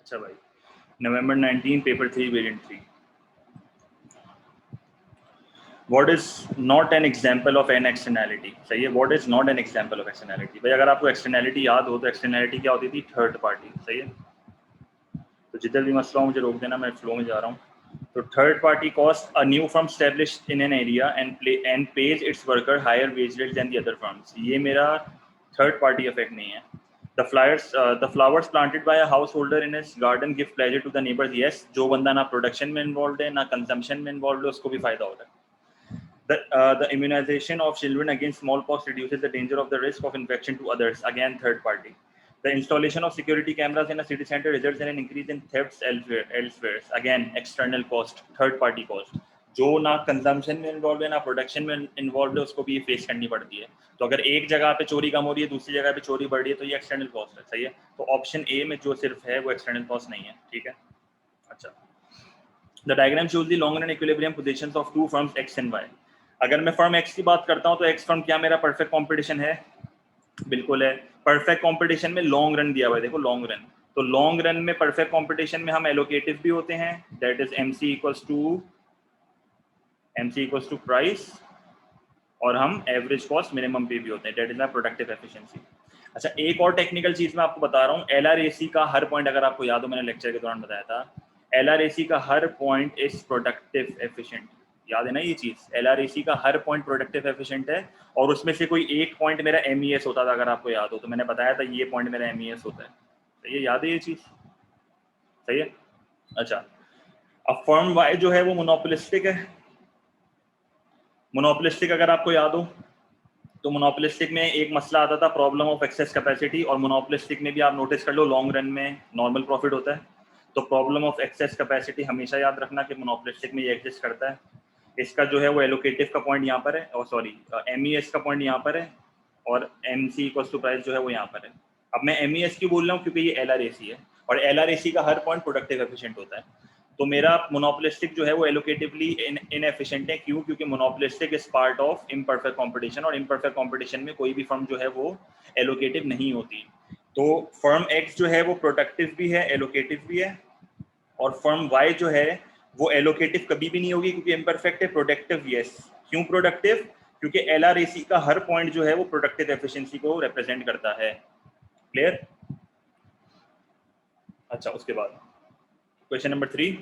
अच्छा भाई, November 19 paper 3 variant 3। What is not an example of an externality? सही है, what is not an example of externality? भाई अगर आपको externality याद हो तो externality क्या होती थी? Third party. सही है, तो जिधर भी मसला हो मुझे रोक देना, मैं फ्लो में जा रहा हूँ। तो third party cost a new firm established in an area and pays its worker higher wage rates than the other firms। ये मेरा थर्ड पार्टी इफेक्ट नहीं है। The flowers planted by a householder in his garden give pleasure to the neighbors। yes, जो बंदा ना production में involve है ना कंजम्पशन में इन्वॉल्व है उसको भी फायदा होता है। The immunization of children against smallpox reduces the danger of the risk of infection to others। Again, third party। The installation of security cameras in a city center results in an increase in thefts elsewhere। Again, external cost, third party cost। जो ना consumption में involve है ना production में involve है उसको भी ये फेस करनी पड़ती है। तो अगर एक जगह पे चोरी कम हो रही है दूसरी जगह पे चोरी बढ़ रही है तो ये एक्सटर्नल कॉस्ट है। सही है, तो ऑप्शन ए में जो सिर्फ है वो एक्सटर्नल कॉस्ट नहीं है। ठीक है, अच्छा। The diagram shows the long run equilibrium positions of two firms X and Y। अगर मैं फर्म X की बात करता हूं तो X फर्म क्या मेरा परफेक्ट कंपटीशन है? बिल्कुल है। परफेक्ट कंपटीशन में लॉन्ग रन दिया हुआ है, देखो लॉन्ग रन। तो लॉन्ग रन में परफेक्ट कंपटीशन में हम एलोकेटिव भी होते हैं, that is MC equals to price, और हम एवरेज कॉस्ट मिनिमम पे भी होते हैं, that is my productive efficiency. अच्छा, एक और टेक्निकल चीज मैं आपको बता रहा हूँ। LRAC का हर पॉइंट, अगर आपको याद हो मैंने लेक्चर के दौरान बताया था, LRAC का हर पॉइंट इज प्रोडक्टिव एफिशिएंट। याद है ना ये चीज? LRAC का हर पॉइंट प्रोडक्टिव एफिशिएंट है, और उसमें से कोई एक पॉइंट मेरा MES होता था। अगर आपको याद हो तो मैंने बताया था ये पॉइंट मेरा MES होता है। तो ये याद है ये चीज? सही है, अच्छा। अब फर्म वाई जो है वो मोनोपोलिस्टिक है। मोनोपोलिस्टिक अगर आपको याद हो तो मोनोपोलिस्टिक में एक मसला आता था, प्रॉब्लम ऑफ एक्सेस कैपेसिटी। और मोनोपोलिस्टिक में भी आप नोटिस कर लो लॉन्ग रन में नॉर्मल प्रॉफिट होता है। तो प्रॉब्लम ऑफ एक्सेस कैपेसिटी हमेशा याद रखना कि मोनोपोलिस्टिक में ये एग्जिस्ट करता है। इसका जो है वो एलोकेटिव का पॉइंट यहाँ पर है, और सॉरी MES का पॉइंट यहाँ पर है, और MC इक्वल्स टू प्राइस जो है वो यहाँ पर है। अब मैं MES क्यों बोल रहा हूँ? क्योंकि ये LRAC है, और LRAC का हर पॉइंट प्रोडक्टिव एफिशिएंट होता है। तो मेरा मोनोपोलिस्टिक जो है वो एलोकेटिवली इनएफिशिएंट है। क्यों? क्योंकि monopolistic is part of imperfect competition, और इम्परफेक्ट कंपटीशन में कोई भी फर्म जो है वो एलोकेटिव नहीं होती। तो फर्म X जो है वो प्रोडक्टिव भी है, एलोकेटिव भी है, और फर्म Y जो है वो एलोकेटिव कभी भी नहीं होगी क्योंकि इम्परफेक्ट है, प्रोडक्टिव यस। क्यों प्रोडक्टिव? क्योंकि LRAC का हर पॉइंट जो है वो प्रोडक्टिव एफिशिएंसी को रिप्रेजेंट करता है। क्लियर? अच्छा, उसके बाद question number 3।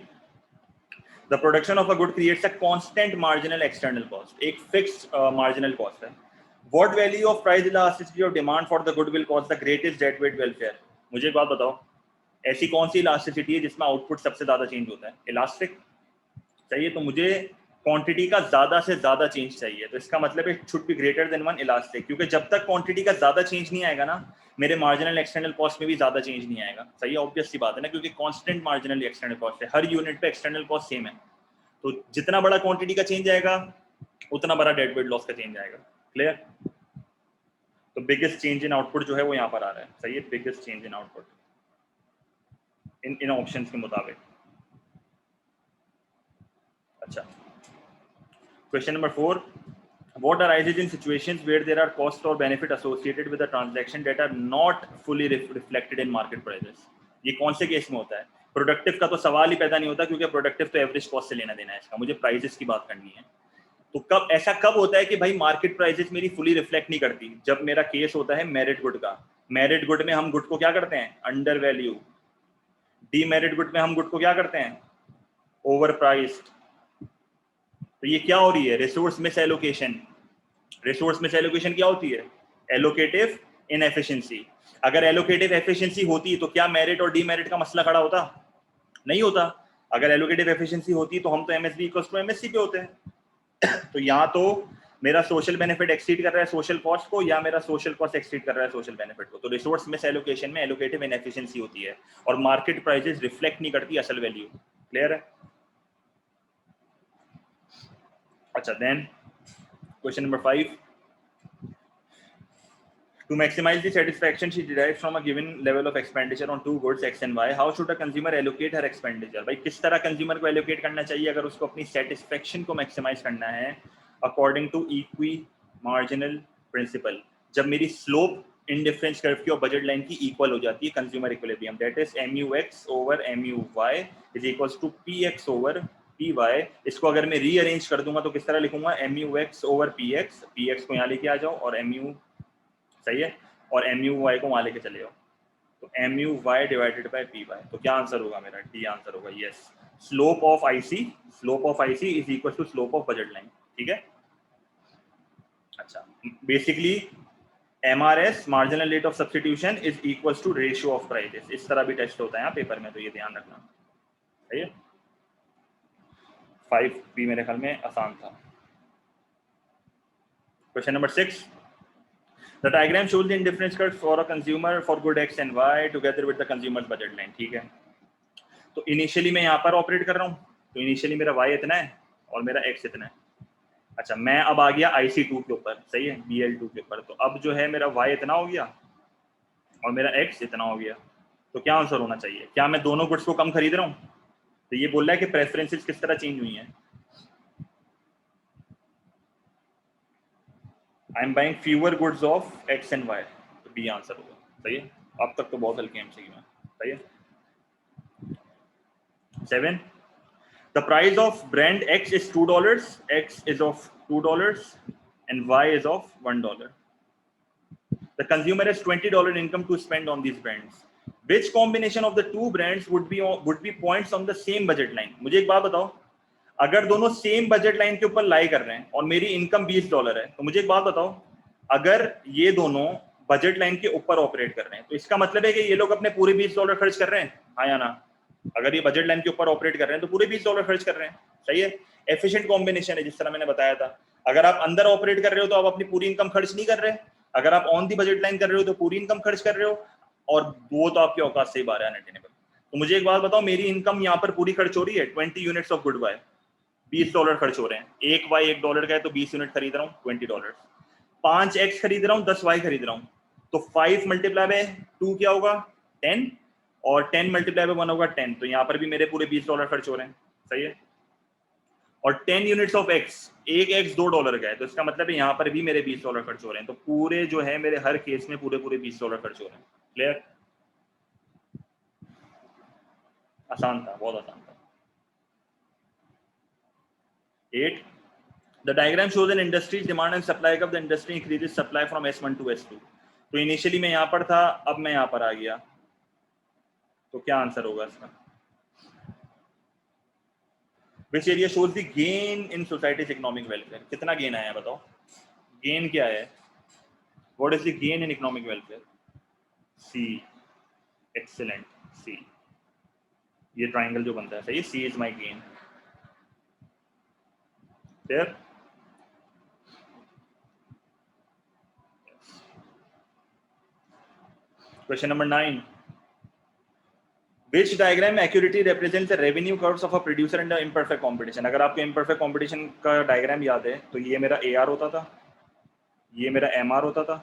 The production of a good creates a constant marginal external cost। एक fixed marginal cost है। What value of price elasticity of demand for the good will cause the greatest dead weight welfare? मुझे एक बात बताओ, ऐसी कौन सी elasticity है जिसमें आउटपुट सबसे ज्यादा चेंज होता है? इलास्टिक। चाहिए तो मुझे क्वांटिटी का ज्यादा से ज्यादा चेंज चाहिए, तो इसका मतलब it should be greater than 1 elastic. क्योंकि जब तक क्वांटिटी का ज्यादा चेंज नहीं आएगा ना, मेरे मार्जिनल एक्सटर्नल कॉस्ट में भी ज्यादा चेंज नहीं आएगा। सही है, ऑब्वियस सी बात है ना, क्योंकि कांस्टेंट मार्जिनल एक्सटर्नल कॉस्ट है, हर यूनिट पे एक्सटर्नल कॉस्ट सेम है। तो जितना बड़ा क्वांटिटी का चेंज आएगा उतना बड़ा डेड वेट लॉस का चेंज आएगा। क्लियर? तो बिगेस्ट चेंज इन आउटपुट जो है वो यहाँ पर आ रहा है। सही है, biggest change in output in options के मुताबिक। अच्छा, question number 4। What arises in situations where there are cost or benefit associated with a transaction that are not fully reflected in market prices? ये कौन से केस में होता है? Productive का तो सवाल ही पैदा नहीं होता, क्योंकि प्रोडक्टिव तो एवरेज कॉस्ट से लेना देना है इसका, मुझे प्राइसेस की बात करनी है। तो कब ऐसा कब होता है कि भाई मार्केट प्राइसेस मेरी फुली रिफ्लेक्ट नहीं करती? जब मेरा केस होता है मेरिट गुड का। मेरिट गुड में हम गुड को क्या करते हैं? Under value. डीमेरिट गुड में हम गुड को क्या करते हैं? Over priced. तो ये क्या हो रही है? Resource miss allocation. Resource miss allocation क्या होती है? Allocative inefficiency. अगर एलोकेटिव एफिशिएंसी होती तो क्या मेरिट और डीमेरिट का मसला खड़ा होता? नहीं होता। अगर एलोकेटिव एफिशिएंसी होती तो हम तो MSB इक्वल्स टू MSC पे होते हैं। तो यहाँ तो मेरा सोशल बेनिफिट एक्सीड कर रहा है सोशल कॉस्ट को, या मेरा सोशल कॉस्ट एक्सीड कर रहा है सोशल बेनिफिट को। तो रिसोर्स मिस एलोकेशन में एलोकेटिव इनएफिशिएंसी होती है, और मार्केट प्राइसेस रिफ्लेक्ट नहीं करती असल वैल्यू। क्लियर है? अच्छा, then question number 5। To maximize the satisfaction she derives from a given level of expenditure on two goods X and Y, how should a consumer allocate her expenditure? भाई किस तरह consumer को allocate करना चाहिए अगर उसको अपनी satisfaction को maximize करना है? According to equi marginal principle। जब मेरी स्लोप इंडिफरेंस कर्व की और बजट लाइन की इक्वल हो जाती है consumer equilibrium, that is MUX over MUY is equals to PX over PY। इसको अगर मैं रीअरेंज कर दूंगा तो किस तरह लिखूंगा, MUX ओवर PX को यहाँ लेके आ जाओ और MU, सही है, और MUY को वहां लेके चले जाओ, तो MUY डिवाइडेड बाय PY। तो क्या आंसर होगा मेरा, डी आंसर होगा, yes. Slope of IC is equal to slope of budget line, ठीक है। अच्छा, basically MRS marginal rate of substitution is equal to ratio of prices, इस तरह भी टेस्ट होता है यहाँ पेपर में, तो ये ध्यान रखना, सही है। 5 भी मेरे ख्याल में आसान था। Question number 6, the diagram shows the indifference curve for a consumer for good X and Y together with the consumers budget line, ठीक है। तो इनिशियली मैं यहाँ पर ऑपरेट कर रहा हूँ, तो इनिशियली मेरा Y इतना है और मेरा X इतना है। अच्छा, मैं अब आ गया IC2 के ऊपर, सही है, BL2 के ऊपर, तो अब जो है मेरा Y इतना हो गया और मेरा X इतना हो गया, तो क्या आंसर होना चाहिए, क्या मैं दोनों गुड्स को कम खरीद रहा हूँ? तो ये बोल रहा है कि प्रेफरेंसेस किस तरह चेंज हुई हैं, I am buying fewer goods of X and Y, तो बी आंसर होगा, सही है। अब तक तो बहुत हल्के MCQ में, सही है। 7, the price of brand X is $2, X is of $2 and Y is of $1. The consumer has $20 income to spend on these brands. Which combination of the two brands would be points on the same budget line? मुझे एक बात बताओ, अगर दोनों same budget line के ऊपर लाई कर रहे हैं और मेरी इनकम $20 है, तो मुझे एक बात बताओ, अगर ये दोनों बजट लाइन के ऊपर ऑपरेट कर रहे हैं तो इसका मतलब है कि ये लोग अपने पूरे $20 खर्च कर रहे हैं, हाँ या ना? अगर ये बजट लाइन के ऊपर ऑपरेट कर रहे हैं तो पूरे $20 खर्च कर रहे हैं, सही है। एफिशिएंट कॉम्बिनेशन है, जिस तरह मैंने बताया था। अगर आप अंदर ऑपरेट कर रहे हो तो आप अपनी पूरी इनकम खर्च नहीं कर रहे, अगर आप ऑन दी बजट लाइन कर रहे हो तो पूरी इनकम खर्च कर रहे हो, और वो तो आपकी औकात से ही बाहर है, अनअटेनेबल। तो मुझे एक बात बताओ, मेरी इनकम यहाँ पर पूरी खर्च हो रही है, 20 यूनिट्स ऑफ गुड बाय, $20 खर्च हो रहे हैं, एक Y $1 का है तो 20 यूनिट खरीद रहा हूँ, $20। 5 X खरीद रहा हूँ, 10 Y खरीद रहा हूँ, तो 5 मल्टीप्लाई बाय 2 क्या होगा, 10, और 10 मल्टीप्लाई बाय 1 होगा 10, तो यहाँ पर भी मेरे पूरे $20 खर्च हो रहे हैं, सही है। और 10 यूनिट्स ऑफ X, एक X $2 का है, तो इसका मतलब है यहाँ पर भी मेरे $20 खर्च हो रहे हैं, तो पूरे जो है मेरे हर केस में पूरे $20 खर्च हो रहे हैं। क्लियर? आसान था, बहुत आसान था। 8, the diagram shows an industry's demand and supply of the industry increases supply from S1 to S2। तो इनिशियली मैं यहाँ पर था, अब मैं यहाँ पर आ गया, तो क्या आंसर होगा इसका? Which area shows the gain in society's economic welfare? कितना गेन आया बताओ, गेन क्या है? What is the gain in economic welfare? C, excellent, C, ये ट्राइंगल जो बनता है, सही है, C is my gain। There? Question number 9. Which diagram accurately represents the revenue curves of a producer under imperfect competition? अगर आपको imperfect competition का diagram याद है तो ये मेरा AR होता था, ये मेरा MR होता था,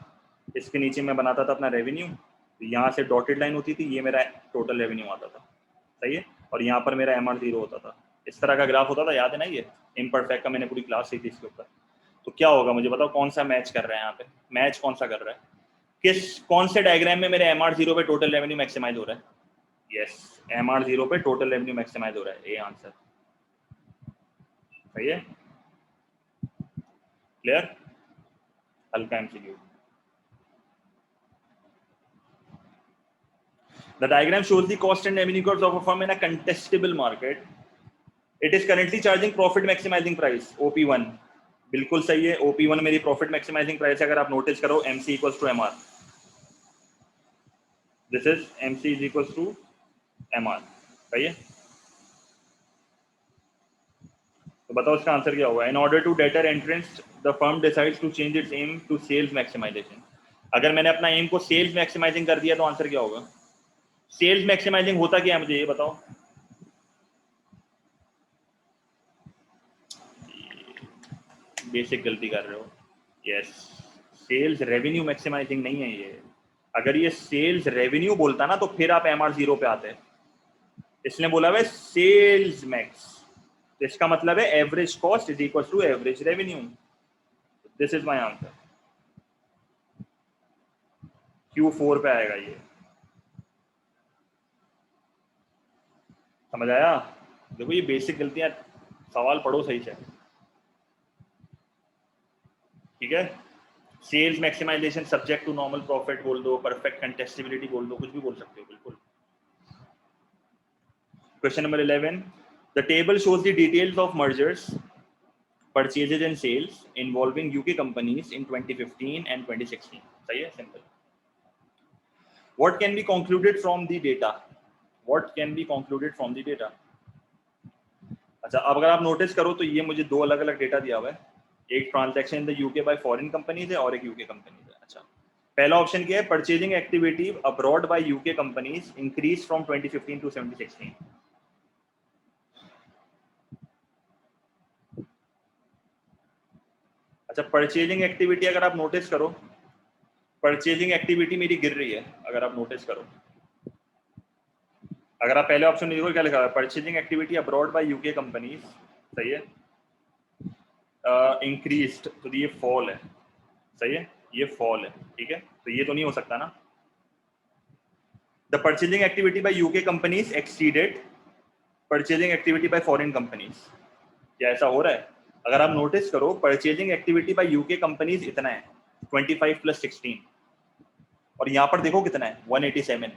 इसके नीचे मैं बनाता था अपना रेवेन्यू, तो यहाँ से डॉटेड लाइन होती थी, ये मेरा टोटल रेवेन्यू आता था, सही है, और यहाँ पर मेरा MR 0 होता था। इस तरह का ग्राफ होता था, याद है ना? ये इम्परफेक्ट का मैंने पूरी क्लास ली थी इसके ऊपर। तो क्या होगा मुझे बताओ, कौन सा मैच कर रहा है यहाँ पे, मैच कौन सा कर रहा है, कौन से डायग्राम में मेरे MR 0 पे टोटल रेवेन्यू मैक्सिमाइज हो रहा है? यस, MR 0 पे टोटल रेवेन्यू मैक्सिमाइज हो रहा है, ए आंसर, सही है। क्लियर? हल्का MCQ। The diagram shows the cost and revenue curves of a firm in a contestable market. It is currently charging profit maximizing price, OP1। बिल्कुल सही है, OP1 मेरी प्रॉफिट मैक्सिमाइजिंग प्राइस है। अगर आप नोटिस करो, MC equals to MR, this is MC is equals to MR, सही है। तो बताओ इसका आंसर क्या होगा? In order to deter entrance the firm decides to change its aim to sales maximisation. अगर मैंने अपना एम को सेल्स मैक्सिमाइजिंग कर दिया तो आंसर क्या होगा? सेल्स मैक्सिमाइजिंग होता क्या है, मुझे ये बताओ। बेसिक गलती कर रहे हो। यस, सेल्स रेवेन्यू मैक्सिमाइजिंग नहीं है ये। अगर ये सेल्स रेवेन्यू बोलता ना तो फिर आप MR 0 पे आते हैं, इसने बोला है सेल्स मैक्स, तो इसका मतलब है average cost is equal to average revenue. This is my answer. Q4 पे आएगा ये, समझ आया? देखो ये बेसिक गलतियां, सवाल पढ़ो सही से, ठीक है? Sales maximisation subject to normal profit बोल दो, परफेक्ट कंटेस्टेबिलिटी बोल दो, कुछ भी बोल सकते हो बिल्कुल। Question number 11, the table shows the details of mergers, purchases and sales involving UK companies in 2015 and 2016. सही है, simple. What can be concluded from the data? What can be concluded from the data? अच्छा, अब अगर आप notice करो तो ये मुझे दो अलग अलग डेटा दिया हुआ है, एक transaction in the UK bye foreign companies है और एक यूके कंपनीज है। अच्छा, पहला ऑप्शन क्या है? Purchasing activity abroad by UK companies increase from 2015 to 2016। अच्छा, परचेजिंग एक्टिविटी अगर आप नोटिस करो, परचेजिंग एक्टिविटी मेरी गिर रही है, अगर आप नोटिस करो, अगर आप पहले ऑप्शन में देखो क्या लिखा है, purchasing activity abroad by UK companies, सही है, इंक्रीज्ड, तो ये फॉल है, सही है, ये फॉल है, ठीक है, तो ये तो नहीं हो सकता ना। The purchasing activity bye UK companies exceeded purchasing activity bye foreign companies, क्या ऐसा हो रहा है? अगर आप नोटिस करो, purchasing activity bye UK companies इतना है 25 + 16, और यहाँ पर देखो कितना है 187,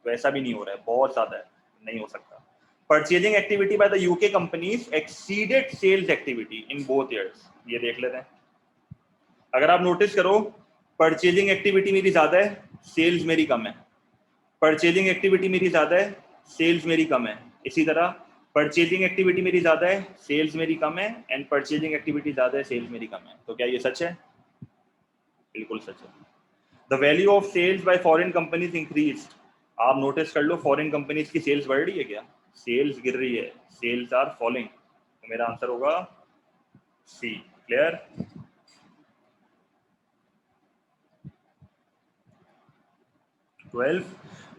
तो ऐसा भी नहीं हो रहा है, बहुत ज्यादा है, नहीं हो सकता। Purchasing activity by the UK companies exceeded sales activity in both years, ये देख लेते हैं। अगर आप नोटिस करो, परचेजिंग एक्टिविटी मेरी ज्यादा है, सेल्स मेरी कम है, परचेजिंग एक्टिविटी मेरी ज्यादा है, सेल्स मेरी कम है, इसी तरह परचेजिंग एक्टिविटी मेरी ज्यादा है, सेल्स मेरी कम है, एंड परचेजिंग एक्टिविटी ज्यादा है, सेल्स मेरी कम है, तो क्या ये सच है? बिल्कुल सच है। The value of sales by foreign companies increased, आप नोटिस कर लो, फॉरेन कंपनीज की सेल्स बढ़ रही है क्या? सेल्स गिर रही है, सेल्स आर फॉलिंग, तो मेरा आंसर होगा सी। Clear?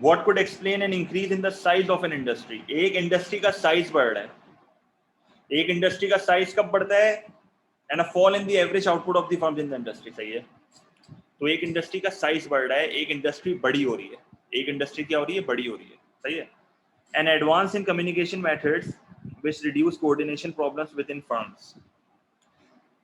What could explain an increase in the size of an industry? एक इंडस्ट्री का साइज बढ़ रहा है, एक इंडस्ट्री का साइज कब बढ़ता है? And a fall in the average output of the firms in the industry, सही है। तो एक इंडस्ट्री का साइज बढ़ रहा है, एक इंडस्ट्री बड़ी हो रही है, एक इंडस्ट्री क्या हो रही है? बड़ी हो रही है, सही है। An advance in communication methods which reduce coordination problems with in firms,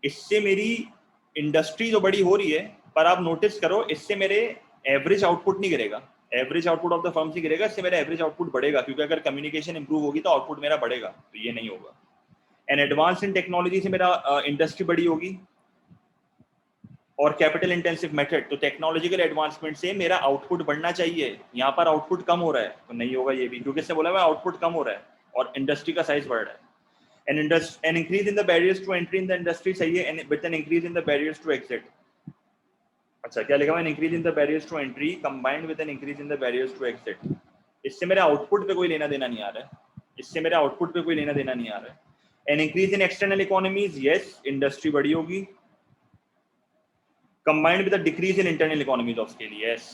इससे मेरी इंडस्ट्री जो बड़ी हो रही है, पर आप नोटिस करो इससे मेरे एवरेज आउटपुट नहीं गिरेगा, average output of the firm से गिरेगा, इससे मेरा एवरेज आउटपुट बढ़ेगा, क्योंकि अगर कम्युनिकेशन इंप्रूव होगी तो आउटपुट मेरा बढ़ेगा, तो ये नहीं होगा। एंड एडवांस इन टेक्नोलॉजी से मेरा इंडस्ट्री बड़ी होगी, और कैपिटल इंटेंसिव मेथड, तो टेक्नोलॉजिकल एडवांसमेंट से मेरा आउटपुट बढ़ना चाहिए, यहाँ पर आउटपुट कम हो रहा है, तो नहीं होगा ये भी, क्योंकि इससे बोला हुआ आउटपुट कम हो रहा है और इंडस्ट्री का साइज बढ़ रहा है। An increase in the barriers to entry in the industry, सही है, and with an increase in the barriers to exit। अच्छा, क्या लिखा हुआ है? increase in the barriers to entry combined with an increase in the barriers to exit, इससे मेरे output पे कोई लेना देना नहीं आ रहा है, इससे मेरे आउटपुट पे कोई लेना देना नहीं आ रहा है। An increase in external economies, yes, industry बड़ी होगी, combined with a decrease in internal economies of scale, yes,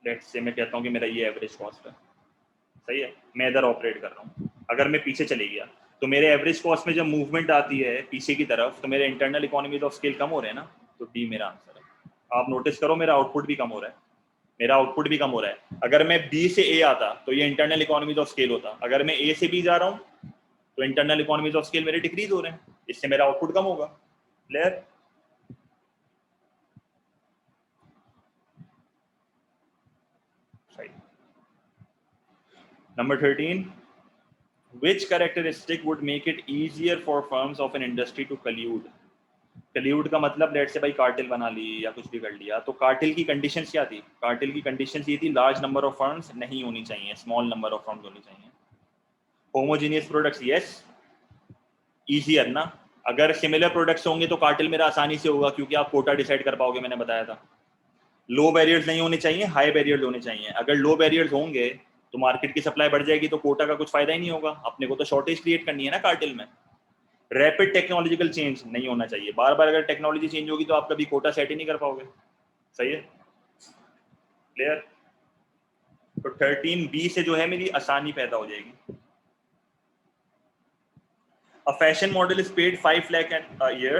let's say मैं कहता हूँ कि मेरा ये एवरेज कॉस्ट है, सही है, मैं इधर ऑपरेट कर रहा हूँ, अगर मैं पीछे चले गया तो मेरे एवरेज कॉस्ट में जब मूवमेंट आती है पीछे की तरफ, तो मेरे इंटरनल इकोनॉमीज ऑफ स्केल कम हो रहे हैं ना, तो डी मेरा आंसर है। आप नोटिस करो, मेरा आउटपुट भी कम हो रहा है, मेरा आउटपुट भी कम हो रहा है। अगर मैं बी से ए आता तो ये इंटरनल इकोनॉमीज ऑफ स्केल होता, अगर मैं ए से बी जा रहा हूँ तो इंटरनल इकोनॉमीज ऑफ स्केल मेरे डिक्रीज हो रहे हैं, इससे मेरा आउटपुट कम होगा। क्लियर? सही। Number 13, which characteristic would make it easier for firms of an industry to collude? कल्यूड का मतलब लेट से भाई कार्टेल बना ली या कुछ भी कर लिया, तो कार्टेल की कंडीशंस क्या थी? कार्टेल की कंडीशंस ये थी, लार्ज नंबर ऑफ फर्म्स नहीं होनी चाहिए, स्मॉल नंबर ऑफ फर्म्स होनी चाहिए। होमोजीनियस प्रोडक्ट्स, यस, इजियर ना, अगर सिमिलर प्रोडक्ट्स होंगे तो कार्टेल मेरा आसानी से होगा, क्योंकि आप कोटा डिसाइड कर पाओगे, मैंने बताया था। लो बैरियर्स नहीं होने चाहिए, हाई बैरियर्स होने चाहिए। अगर लो बैरियर्स होंगे तो मार्केट की सप्लाई बढ़ जाएगी, तो कोटा का कुछ फायदा ही नहीं होगा, अपने को तो शॉर्टेज क्रिएट करनी है ना कार्टेल में। रैपिड टेक्नोलॉजिकल चेंज नहीं होना चाहिए, बार बार अगर टेक्नोलॉजी चेंज होगी तो आप कभी कोटा सेट ही नहीं कर पाओगे, सही है। क्लियर? तो 13B से जो है मेरी आसानी पैदा हो जाएगी। A fashion model is paid 5 lakh a year.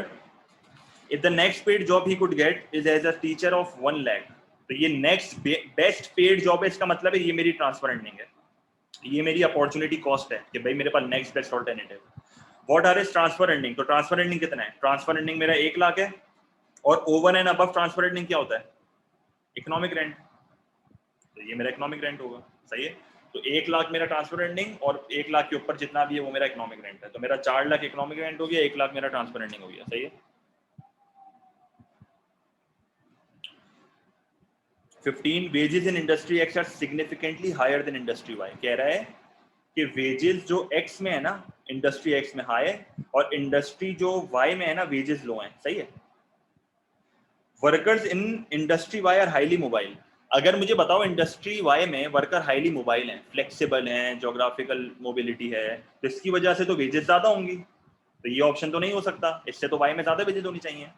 If the next paid job he could get is as a teacher of 1 lakh, तो ये नेक्स्ट बेस्ट पेड जॉब है, इसका मतलब है ये मेरी ट्रांसफर अर्निंग है, ये मेरी अपॉर्चुनिटी कॉस्ट है कि भाई मेरे पास next best alternative. What are is transfer earning? तो ट्रांसफर अर्निंग कितना है? ट्रांसफर अर्निंग मेरा 1 लाख है, और over and above transfer earning क्या होता है? Economic rent. तो ये मेरा इकोनॉमिक रेंट होगा, सही है। तो 1 लाख मेरा ट्रांसफर अर्निंग, और 1 लाख के ऊपर जितना भी है वो मेरा इकोनॉमिक रेंट है। तो मेरा 4 लाख इकोनॉमिक रेंट हो गया, 1 लाख मेरा ट्रांसफर अर्निंग हो गया, सही है। 15 wages in industry X are significantly higher than industry Y. कह रहा है कि वेजेस जो एक्स में है ना, इंडस्ट्री एक्स में हाई है, और इंडस्ट्री जो वाई में है ना, वेजेस लो हैं, सही है। Workers in industry Y are highly mobile. अगर मुझे बताओ इंडस्ट्री वाई में वर्कर हाईली मोबाइल हैं, फ्लेक्सिबल हैं, जोग्राफिकल मोबिलिटी है, तो इसकी वजह से तो वेजेस ज्यादा होंगी। तो ये ऑप्शन तो नहीं हो सकता, इससे तो वाई में ज्यादा वेजेस होनी चाहिए।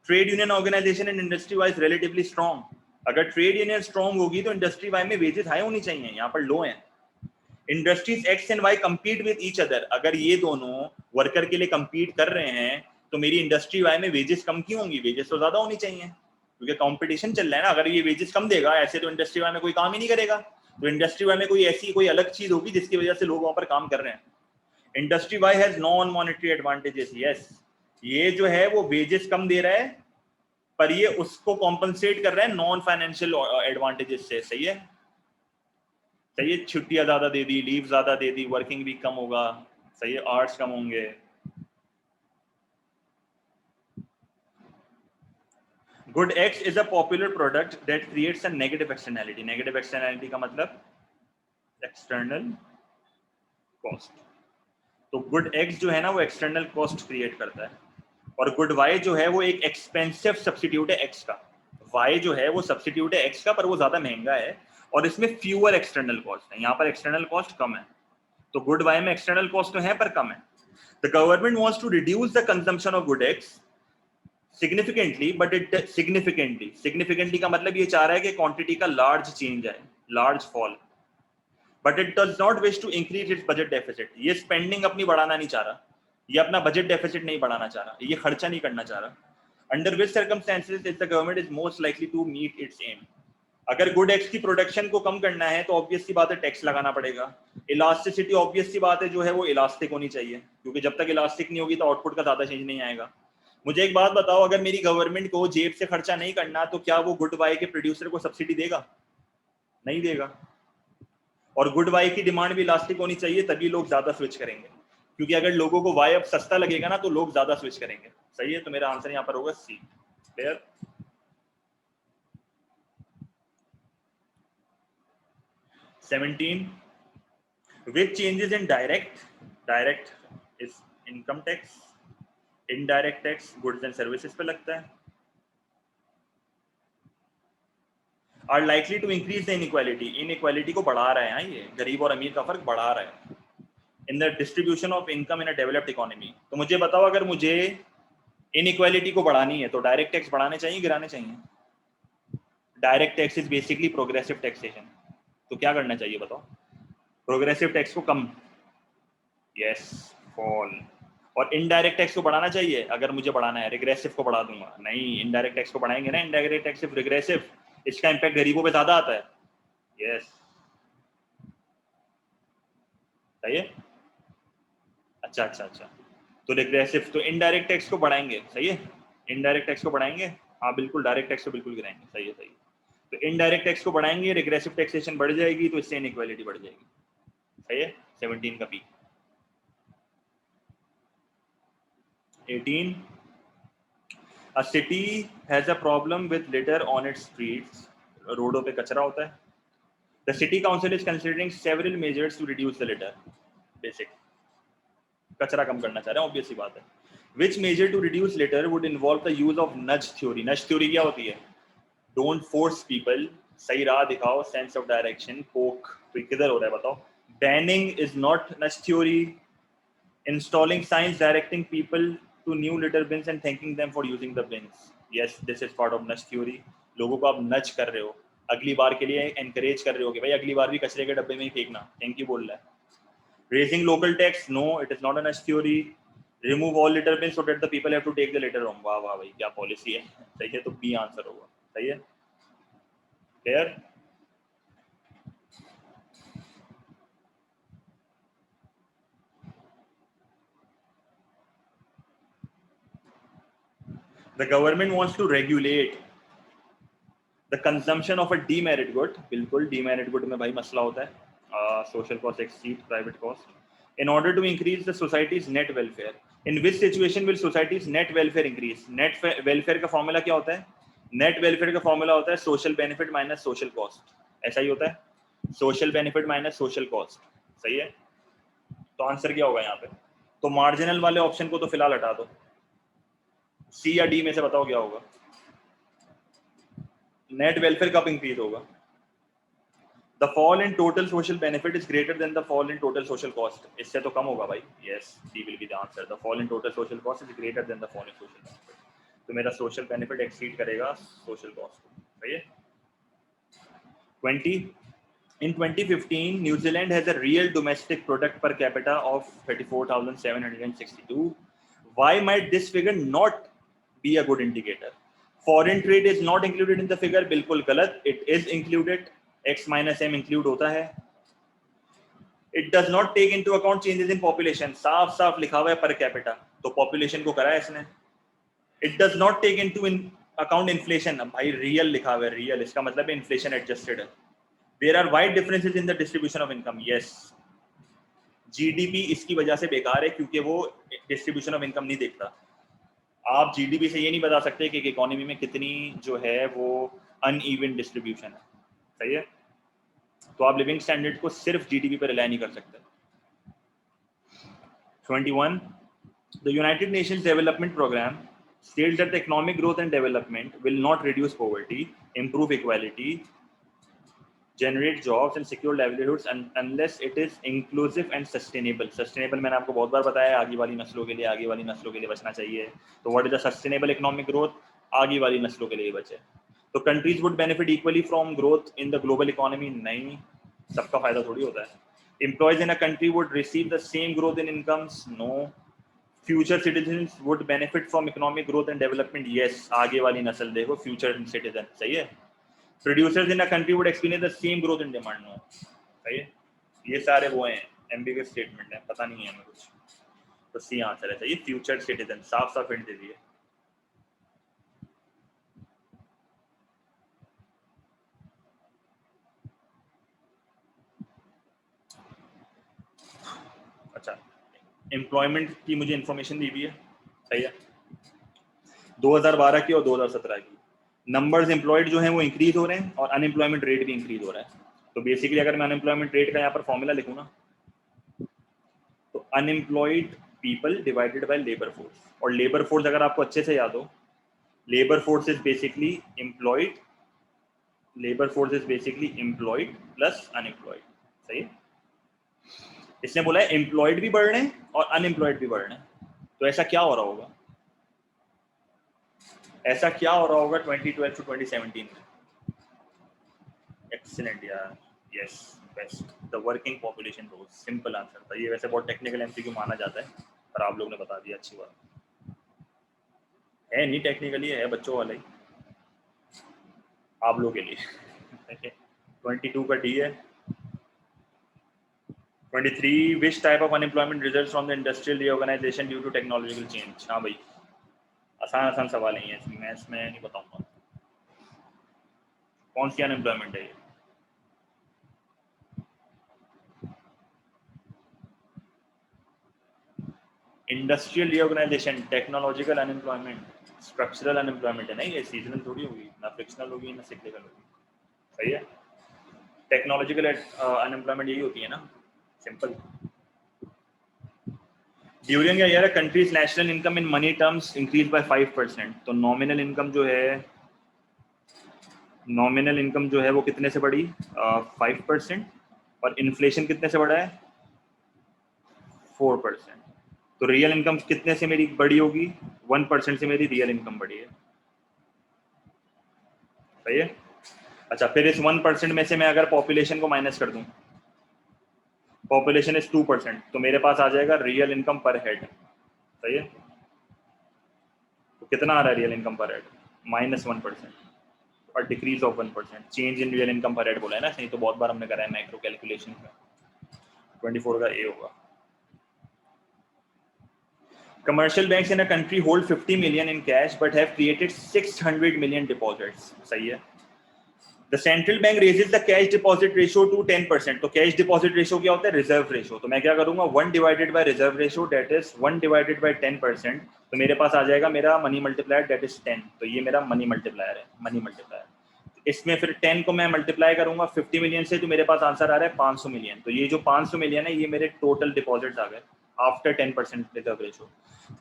Trade union organisation in industry Y is relatively strong. अगर ट्रेड यूनियन स्ट्रॉन्ग होगी तो इंडस्ट्री वाई में वेजेस हाई होनी चाहिए, यहाँ पर लो हैं। Industries X and Y compete with each other. अगर ये दोनों वर्कर के लिए compete कर रहे हैं तो मेरी इंडस्ट्री वाई में वेजेस कम क्यों होंगी? वेजेस तो ज्यादा होनी चाहिए, क्योंकि कंपटीशन चल रहा है ना। अगर ये वेजेस कम देगा ऐसे तो इंडस्ट्री वाई में कोई काम ही नहीं करेगा। तो इंडस्ट्री वाई में कोई ऐसी कोई अलग चीज होगी जिसकी वजह से लोग वहां पर काम कर रहे हैं। Industry Y has non monetary advantages. Yes, ये जो है वो वेजेस कम दे रहा है, पर ये उसको कॉम्पनसेट कर रहा है नॉन फाइनेंशियल एडवांटेजेस से, सही है। सही है, छुट्टियां ज्यादा दे दी, लीव ज्यादा दे दी, वर्किंग वीक कम होगा, सही है, आर्ट्स कम होंगे। Good x is a popular product that creates a negative externality. Negative externality का मतलब एक्सटर्नल कॉस्ट। तो गुड एक्स जो है ना वो एक्सटर्नल कॉस्ट क्रिएट करता है, और गुड वाई जो है वो एक एक्सपेंसिव सब्स्टिट्यूट है एक्स का। वाई जो है वो सब्स्टिट्यूट है एक्स का, पर वो ज्यादा महंगा है, और इसमें फ्यूअर एक्सटर्नल कॉस्ट है। यहाँ पर एक्सटर्नल कॉस्ट कम है, तो गुड वाई में एक्सटर्नल कॉस्ट तो है पर कम है। The government wants to reduce the consumption of good X significantly, but it significantly का मतलब ये चाह रहा है कि क्वांटिटी का लार्ज चेंज है, large fall, but it does not wish to increase its budget deficit. ये स्पेंडिंग अपनी बढ़ाना नहीं चाह रहा, ये अपना बजट डेफिसिट नहीं बढ़ाना चाह रहा, ये खर्चा नहीं करना चाह रहा। Under which circumstances is the government is most likely to meet its aim. अगर गुड एक्स की प्रोडक्शन को कम करना है तो ऑब्वियस सी बात है टैक्स लगाना पड़ेगा। इलास्टिसिटी ऑब्वियस सी बात है जो है वो इलास्टिक होनी चाहिए, क्योंकि जब तक इलास्टिक नहीं होगी तो आउटपुट का ज्यादा चेंज नहीं आएगा। मुझे एक बात बताओ, अगर मेरी गवर्नमेंट को जेब से खर्चा नहीं करना तो क्या वो गुड वाई के प्रोड्यूसर को सब्सिडी देगा? नहीं देगा। और गुड वाई की डिमांड भी इलास्टिक होनी चाहिए, तभी लोग ज्यादा स्विच करेंगे, क्योंकि अगर लोगों को वाई अब सस्ता लगेगा ना तो लोग ज्यादा स्विच करेंगे, सही है। तो मेरा आंसर यहाँ पर होगा सी। Clear? 17 which changes in direct is income tax, indirect tax goods and services पे लगता है, are likely to increase the inequality को बढ़ा रहा है। हाँ, ये गरीब और अमीर का फर्क बढ़ा रहा है in the distribution of income in a developed economy। तो मुझे बताओ, अगर मुझे इनइक्वालिटी को बढ़ानी है तो डायरेक्ट टैक्स बढ़ाने चाहिए, गिराने चाहिए? Direct tax is basically progressive taxation, तो क्या करना चाहिए बताओ? प्रोग्रेसिव टैक्स को कम, यस, फॉल। और इनडायरेक्ट टैक्स को बढ़ाना चाहिए, अगर मुझे बढ़ाना है रिग्रेसिव को बढ़ा दूंगा, नहीं, इनडायरेक्ट टैक्स को बढ़ाएंगे ना, इनडायरेक्ट टैक्स सिर्फ रिग्रेसिव, इसका इंपैक्ट गरीबों पे ज्यादा आता है, यस, सही है। अच्छा अच्छा अच्छा, तो रिग्रेसिव, तो इनडायरेक्ट टैक्स को बढ़ाएंगे, सही है, इनडायरेक्ट टैक्स को बढ़ाएंगे, हाँ बिल्कुल, डायरेक्ट टैक्स को बिल्कुल गिराएंगे, सही है सही है। तो इनडायरेक्ट टैक्स को बढ़ाएंगे, रिग्रेसिव टैक्सेशन बढ़ जाएगी, तो इससे इनइक्वालिटी बढ़ जाएगी, सही है। 17 का P. 18 A city has a problem with litter on its streets. रोडों पे कचरा होता है. The city council is considering several measures to reduce the litter. Basic. कचरा कम करना चाह रहे हैं, obvious सी बात है. Which measure to reduce litter would involve the use of nudge theory? Nudge theory क्या होती है? Don't force people. सही राह दिखाओ. Sense of direction. Poke. तो किधर हो रहा है बताओ? Banning is not nudge theory. Installing signs directing people to new litter bins and thanking them for using the bins. Yes, this is part of nudge theory. लोगों को आप nudge कर रहे हो, अगली बार के लिए encourage कर रहे हो कि भाई अगली बार भी कचरे के डब्बे में ही फेंकना, thank you बोल रहा है। Raising local tax, no, it is not a nudge theory. Remove all litter bins so that the people have to take the litter home. वाह वाह भाई, क्या पॉलिसी है, सही है, तो बी आंसर होगा, सही है। Clear? The government wants to regulate the consumption of a demerit good. बिल्कुल demerit good में भाई मसला होता है, social cost exceed private cost. In order to increase the society's net welfare. In which situation will society's net welfare increase? Net welfare का formula क्या होता है? Net welfare का formula होता है social benefit minus social cost. ऐसा ही होता है, social benefit minus social cost. सही है? तो आंसर क्या होगा यहाँ पे? तो मार्जिनल वाले ऑप्शन को तो फिलहाल हटा दो, सी या डी में से बताओ क्या होगा? नेट वेलफेयर कब इंक्रीज होगा? The fall in total social benefit is greater than the fall in total social cost. इससे तो कम होगा भाई. Yes, D will be the answer. The fall in total social cost is greater than the fall in social benefit. तो मेरा social benefit exceed करेगा social cost. सही है? 20 In 2015, New Zealand has a real domestic product per capita of 34,762. Why might this figure not be a good indicator? Foreign trade is not included in the figure. बिल्कुल गलत. It is included. X minus M include होता है. It does not take into account changes in population. साफ साफ लिखा हुआ है per capita. तो population को करा है इसने. It does not take into account inflation. अब भाई real लिखा हुआ है. Real इसका मतलब है inflation adjusted है. There are wide differences in the distribution of income. Yes. GDP इसकी वजह से बेकार है क्योंकि वो distribution of income नहीं देखता. आप GDP से ये नहीं बता सकते कि इकोनॉमी में कितनी जो है वो uneven distribution है. सही है? तो आप लिविंग स्टैंडर्ड को सिर्फ GDP पर रिलाई नहीं कर सकते. 21. The United Nations Development Program states that the economic growth and development will not reduce poverty, improve equality, generate jobs and secure livelihoods unless it is inclusive and sustainable. Sustainable मैंने आपको बहुत बार बताया है, आगे वाली नस्लों के लिए बचना चाहिए. तो what is the sustainable economic growth? आगे वाली नस्लों के लिए बचे. तो countries would benefit equally from growth in the global economy. नहीं, सबका फायदा थोड़ी होता है. Employees in a country would receive the same growth in incomes. No. Future citizens would benefit from economic growth and development. Yes. आगे वाली नस्ल देखो, future citizen. सही है? Producers in a country would experience the same growth in demand. No. सही है? ये सारे वो हैं ambiguous statement है, पता नहीं है हमें कुछ. तो सी आंसर है. सही है? Future citizen. साफ साफ हिंट दे दिए. अच्छा, एम्प्लॉयमेंट की मुझे इन्फॉर्मेशन दी हुई है. सही है? 2012 की और 2017 की नंबर्स एम्प्लॉयड जो हैं वो इंक्रीज हो रहे हैं और अनएम्प्लॉयमेंट रेट भी इंक्रीज हो रहा है. तो बेसिकली अगर मैं अनएम्प्लॉयमेंट रेट का यहाँ पर फॉर्मूला लिखूँ ना, तो unemployed people divided by labour force. और लेबर फोर्स अगर आपको अच्छे से याद हो, labour force is basically employed, labour force is basically employed plus unemployed. सही है? इसने बोला है एम्प्लॉयड भी बढ़ रहे हैं और अनएम्प्लॉयड भी बढ़ रहे हैं. तो ऐसा क्या हो रहा होगा? ऐसा क्या हो रहा होगा 2012 to 2017 में? एक्सीलेंट यार. Yes, best. The working population growth. Simple answer था ये. वैसे बहुत टेक्निकल एमसीक्यू माना जाता है पर आप लोग ने बता दिया. अच्छी बात है. नहीं टेक्निकली है, बच्चों वाला ही आप लोग के लिए. 22 का डी है. 23. Which type of unemployment results from the industrial reorganisation due to technological change. हाँ भाई, आसान सवाल नहीं है. मैं इसमें नहीं बताऊंगा कौन सी अनएम्प्लॉयमेंट है ये. Industrial reorganisation, technological unemployment, structural unemployment है. नहीं, ये सीजनल थोड़ी होगी, ना फ्रिक्शनल होगी ना सिक्लिकल होगी. सही है? टेक्नोलॉजिकल अनएम्प्लॉयमेंट यही होती है ना. Simple. During year a countries national income in money terms increase by 5%. तो नॉमिनल इनकम जो है वो कितने से बढ़ी? 5%. और इन्फ्लेशन कितने से बढ़ा है? 4%. तो रियल इनकम कितने से मेरी बड़ी होगी? 1% से मेरी रियल इनकम बढ़ी है. सही है? अच्छा, फिर इस 1% में से मैं अगर पॉपुलेशन को माइनस कर दूं, पॉपुलेशन इज 2%, तो मेरे पास आ जाएगा रियल इनकम पर हेड. सही है? तो कितना आ रहा है रियल इनकम पर हेड? -1%. और decrease of 1%, change in real income पर हेड बोला है ना, सही तो बहुत बार हमने करा है मैक्रो कैलकुलेशन का। 24 का ए होगा। Commercial banks in a country hold 50 million in cash but have created 600 million deposits. सही है। The central bank raises the cash deposit ratio to 10%. तो cash deposit ratio क्या होता है? Reserve ratio. तो मैं क्या करूंगा? 1 divided by reserve ratio, that is 1 divided by 10%. तो मेरे पास आ जाएगा मेरा money multiplier, that is 10. तो ये मेरा money multiplier है, money multiplier. इसमें फिर 10 को मैं मल्टीप्लाई करूंगा 50 मिलियन से, तो मेरे पास आंसर आ रहा है 500 मिलियन। तो ये जो 500 मिलियन है ये मेरे टोटल डिपॉजिट्स आ गए after 10% reserve ratio.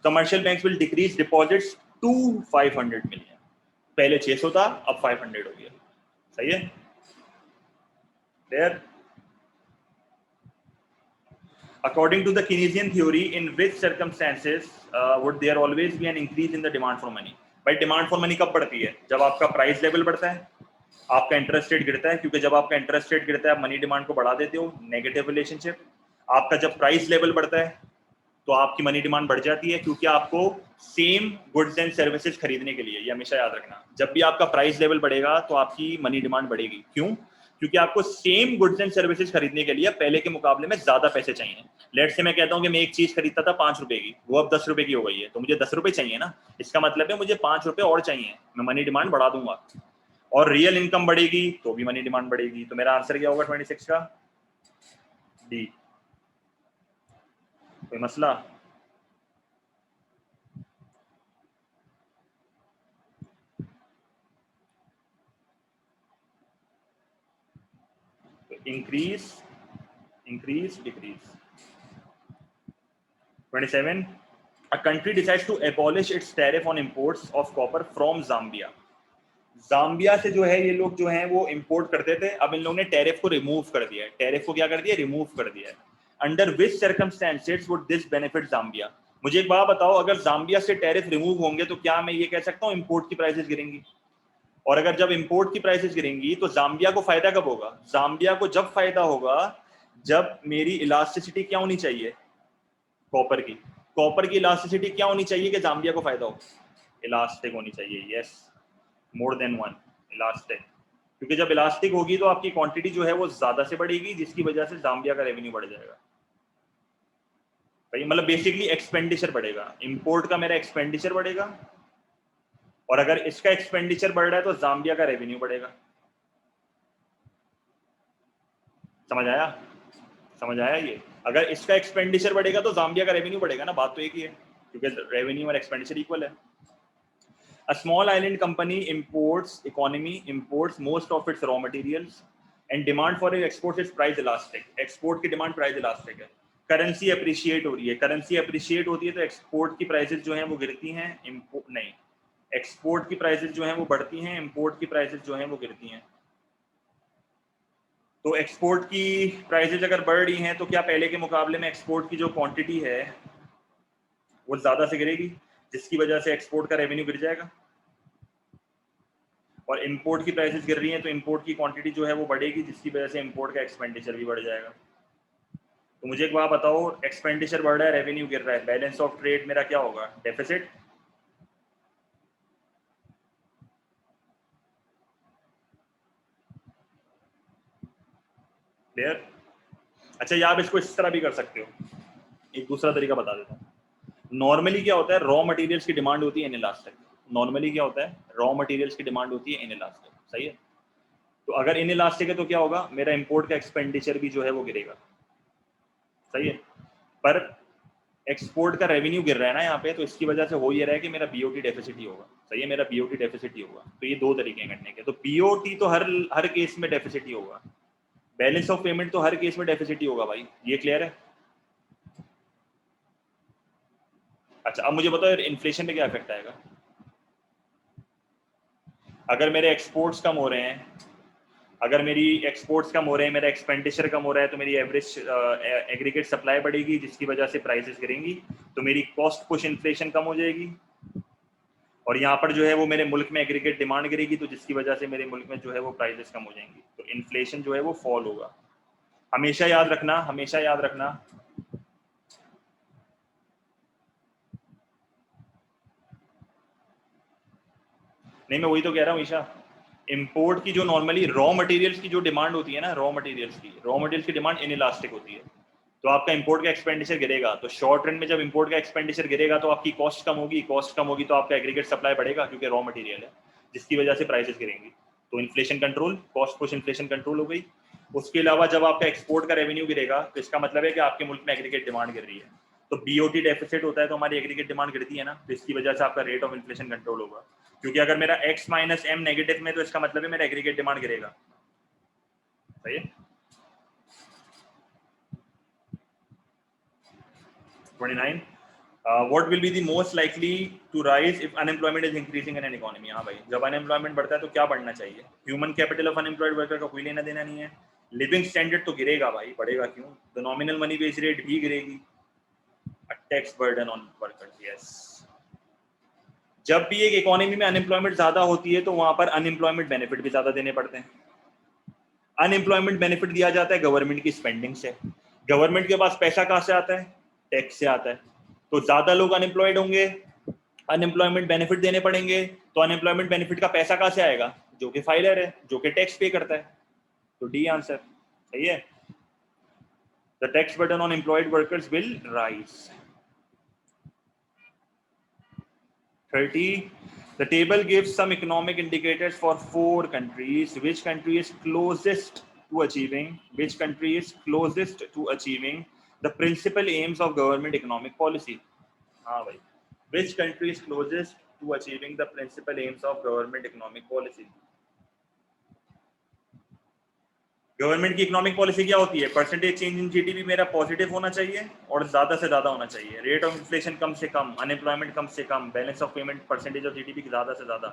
Commercial banks will decrease deposits to 500 million. पहले 600 था, अब 500 हो गया। सही है? Clear? According to the Keynesian theory, in which circumstances would there always be an increase in the demand for money? भाई डिमांड फॉर मनी कब बढ़ती है? जब आपका प्राइस लेवल बढ़ता है, आपका इंटरेस्ट रेट गिरता है, क्योंकि जब आपका इंटरेस्ट रेट गिरता है आप मनी डिमांड को बढ़ा देते हो, नेगेटिव रिलेशनशिप। आपका जब प्राइस लेवल बढ़ता है तो आपकी मनी डिमांड बढ़ जाती है, क्योंकि आपको सेम गुड्स एंड सर्विसेज खरीदने के लिए, ये हमेशा याद रखना, जब भी आपका प्राइस लेवल बढ़ेगा तो आपकी मनी डिमांड बढ़ेगी। क्यों? क्योंकि आपको सेम गुड्स एंड सर्विसेज खरीदने के लिए पहले के मुकाबले में ज्यादा पैसे चाहिए। लेट से मैं कहता हूं कि मैं एक चीज खरीदता था 5 रुपए की, वो अब 10 रुपए की हो गई है, तो मुझे 10 रुपए चाहिए ना। इसका मतलब है मुझे 5 रुपए और चाहिए, मैं मनी डिमांड बढ़ा दूंगा। और रियल इनकम बढ़ेगी तो भी मनी डिमांड बढ़ेगी। तो मेरा आंसर क्या होगा 26 का? डी। कोई मसला? Increase, increase, decrease. 27. A country decides to abolish its tariff on imports of copper from Zambia. Zambia से जो है ये लोग जो हैं वो इंपोर्ट करते थे, अब इन लोगों ने टैरिफ को रिमूव कर दिया है। टैरिफ को क्या कर दिया? रिमूव कर दिया है। Under which circumstances would this benefit Zambia? मुझे एक बात बताओ, अगर जाम्बिया से टैरिफ रिमूव होंगे तो क्या मैं ये कह सकता हूँ इंपोर्ट की प्राइसेस गिरेंगी? और अगर जब इंपोर्ट की प्राइसेस गिरेंगी तो जाम्बिया को फायदा कब होगा? जाम्बिया को जब फायदा होगा जब मेरी इलास्टिसिटी क्या होनी चाहिए? कॉपर की। कॉपर की इलास्टिसिटी क्या होनी चाहिए कि जाम्बिया को फायदा हो? इलास्टिक होनी चाहिए। Yes, more than one elastic. क्योंकि जब इलास्टिक होगी तो आपकी क्वांटिटी जो है वो ज्यादा से बढ़ेगी, जिसकी वजह से जाम्बिया का रेवेन्यू बढ़ जाएगा। भाई मतलब बेसिकली एक्सपेंडिचर बढ़ेगा, इंपोर्ट का मेरा एक्सपेंडिचर बढ़ेगा, और अगर इसका एक्सपेंडिचर बढ़ रहा है तो जाम्बिया का रेवेन्यू बढ़ेगा। समझ आया? समझ आया? ये अगर इसका एक्सपेंडिचर बढ़ेगा तो जाम्बिया का रेवेन्यू बढ़ेगा ना, बात तो एक ही है, क्योंकि रेवेन्यू और एक्सपेंडिचर इक्वल है। A small island company imports most of its raw materials and demand for its exports is price elastic. Export की demand price elastic है। करेंसी अप्रिशिएट हो रही है, करेंसी अप्रिशिएट होती है तो एक्सपोर्ट की प्राइसेस जो हैं वो गिरती हैं, इंपोर्ट नहीं, एक्सपोर्ट की प्राइसेस जो हैं वो बढ़ती हैं, इंपोर्ट की प्राइसेस जो हैं वो गिरती हैं। तो एक्सपोर्ट की प्राइसेस अगर बढ़ रही हैं तो क्या पहले के मुकाबले में एक्सपोर्ट की जो क्वांटिटी है वो ज्यादा से गिरेगी, जिसकी वजह से एक्सपोर्ट का रेवेन्यू गिर जाएगा। और इंपोर्ट की प्राइसेस गिर रही हैं तो इंपोर्ट की क्वांटिटी जो है वो बढ़ेगी, जिसकी वजह से इंपोर्ट का एक्सपेंडिचर भी बढ़ जाएगा। तो मुझे एक बात बताओ, एक्सपेंडिचर बढ़ रहा है, रेवेन्यू गिर रहा है, बैलेंस ऑफ ट्रेड मेरा क्या होगा? डेफिसिट। क्लियर? अच्छा, या आप इसको इस तरह भी कर सकते हो, एक दूसरा तरीका बता देता हूँ। नॉर्मली क्या होता है, रॉ मटेरियल्स की डिमांड होती है इनइलास्टिक। नॉर्मली क्या होता है, रॉ मटेरियल्स की डिमांड होती है इनइलास्टिक। सही है? तो अगर इनइलास्टिक है तो क्या होगा, मेरा इंपोर्ट का एक्सपेंडिचर भी जो है वो गिरेगा। सही है? पर एक्सपोर्ट का रेवेन्यू गिर रहा है ना यहाँ पे, तो इसकी वजह से हो ये रहा है कि मेरा बीओटी डेफिसिट ही होगा। सही है? मेरा बीओटी डेफिसिट ही होगा। तो ये दो तरीके हैं करने के। तो बीओटी तो हर केस में डेफिसिट ही होगा, बैलेंस ऑफ पेमेंट तो हर केस में डेफिसिट ही होगा। भाई ये क्लियर है? अच्छा, अब मुझे बताओ इन्फ्लेशन पे क्या इफेक्ट आएगा? अगर मेरे एक्सपोर्ट्स कम हो रहे हैं, अगर मेरी एक्सपोर्ट्स कम हो रहे हैं, मेरा एक्सपेंडिचर कम हो रहा है, तो मेरी एवरेज एग्रीगेट सप्लाई बढ़ेगी, जिसकी वजह से प्राइसेस गिरेंगी, तो मेरी कॉस्ट पुश इन्फ्लेशन कम हो जाएगी। और यहाँ पर जो है वो मेरे मुल्क में एग्रीगेट डिमांड गिरेगी, तो जिसकी वजह से मेरे मुल्क में जो है वो प्राइसेस कम हो जाएंगी, तो इन्फ्लेशन जो है वो फॉल होगा। हमेशा याद रखना, हमेशा याद रखना, नहीं मैं वही तो कह रहा हूँ ईशा, इंपोर्ट की जो नॉर्मली रॉ मटेरियल्स की जो डिमांड होती है ना, रॉ मटेरियल्स की डिमांड इनइलास्टिक होती है। तो आपका इंपोर्ट का एक्सपेंडिचर गिरेगा, तो शॉर्ट रन में जब इंपोर्ट का एक्सपेंडिचर गिरेगा तो आपकी कॉस्ट कम होगी तो आपका एग्रीगेट सप्लाई बढ़ेगा क्योंकि रॉ मटेरियल है, जिसकी वजह से प्राइसेस गिरेंगी। तो inflation control, cost push inflation control हो गई। उसके अलावा जब आपका एक्सपोर्ट का रेवेन्यू गिरेगा तो इसका मतलब है कि आपके मुल्क में एग्रीगेट डिमांड गिर रही है। तो बीओटी डेफिसिट होता है तो हमारी एग्रीगेट डिमांड गिरती है ना, तो इसकी वजह से आपका रेट ऑफ इन्फ्लेशन कंट्रोल होगा। क्योंकि अगर मेरा x माइनस एम नेगेटिव में तो इसका मतलब है मेरा एग्रीगेट डिमांड गिरेगा। सही है। 29 what will be the most likely to rise if unemployment is increasing in an economy? हाँ भाई, जब अनएम्प्लॉयमेंट बढ़ता है तो क्या बढ़ना चाहिए? Human capital of unemployed worker का कोई लेना देना नहीं है। लिविंग स्टैंडर्ड तो गिरेगा भाई, बढ़ेगा क्यों? The nominal money wage rate भी गिरेगी। Tax burden on workers, yes. जब भी एक इकोनॉमी में अनएम्प्लॉयमेंट ज्यादा होती है तो वहां पर अनएम्प्लॉयमेंट बेनिफिट भी ज्यादा देने पड़ते हैं। अनएम्प्लॉयमेंट बेनिफिट दिया जाता है गवर्नमेंट की स्पेंडिंग से। गवर्नमेंट के पास पैसा कहाँ से आता है? टैक्स से आता है। तो ज्यादा लोग अनएम्प्लॉयड होंगे, अनएम्प्लॉयमेंट बेनिफिट देने पड़ेंगे, तो अनएम्प्लॉयमेंट बेनिफिट का पैसा कहाँ से आएगा? जो कि फाइलर है, जो कि टैक्स पे करता है। तो डी आंसर सही है। The tax burden on employed workers will rise. 30. The table gives some economic indicators for 4 countries. Which country is closest to achieving the principal aims of government economic policy? हाँ भाई, which country is closest to achieving the principal aims of government economic policy? Government की economic policy क्या होती है? Percentage change in GDP मेरा positive होना चाहिए और ज्यादा से ज्यादा होना चाहिए। रेट ऑफ इन्फ्लेशन कम से कम, अनएम्प्लॉयमेंट कम से कम, balance of payment percentage of GDP ज्यादा से ज्यादा।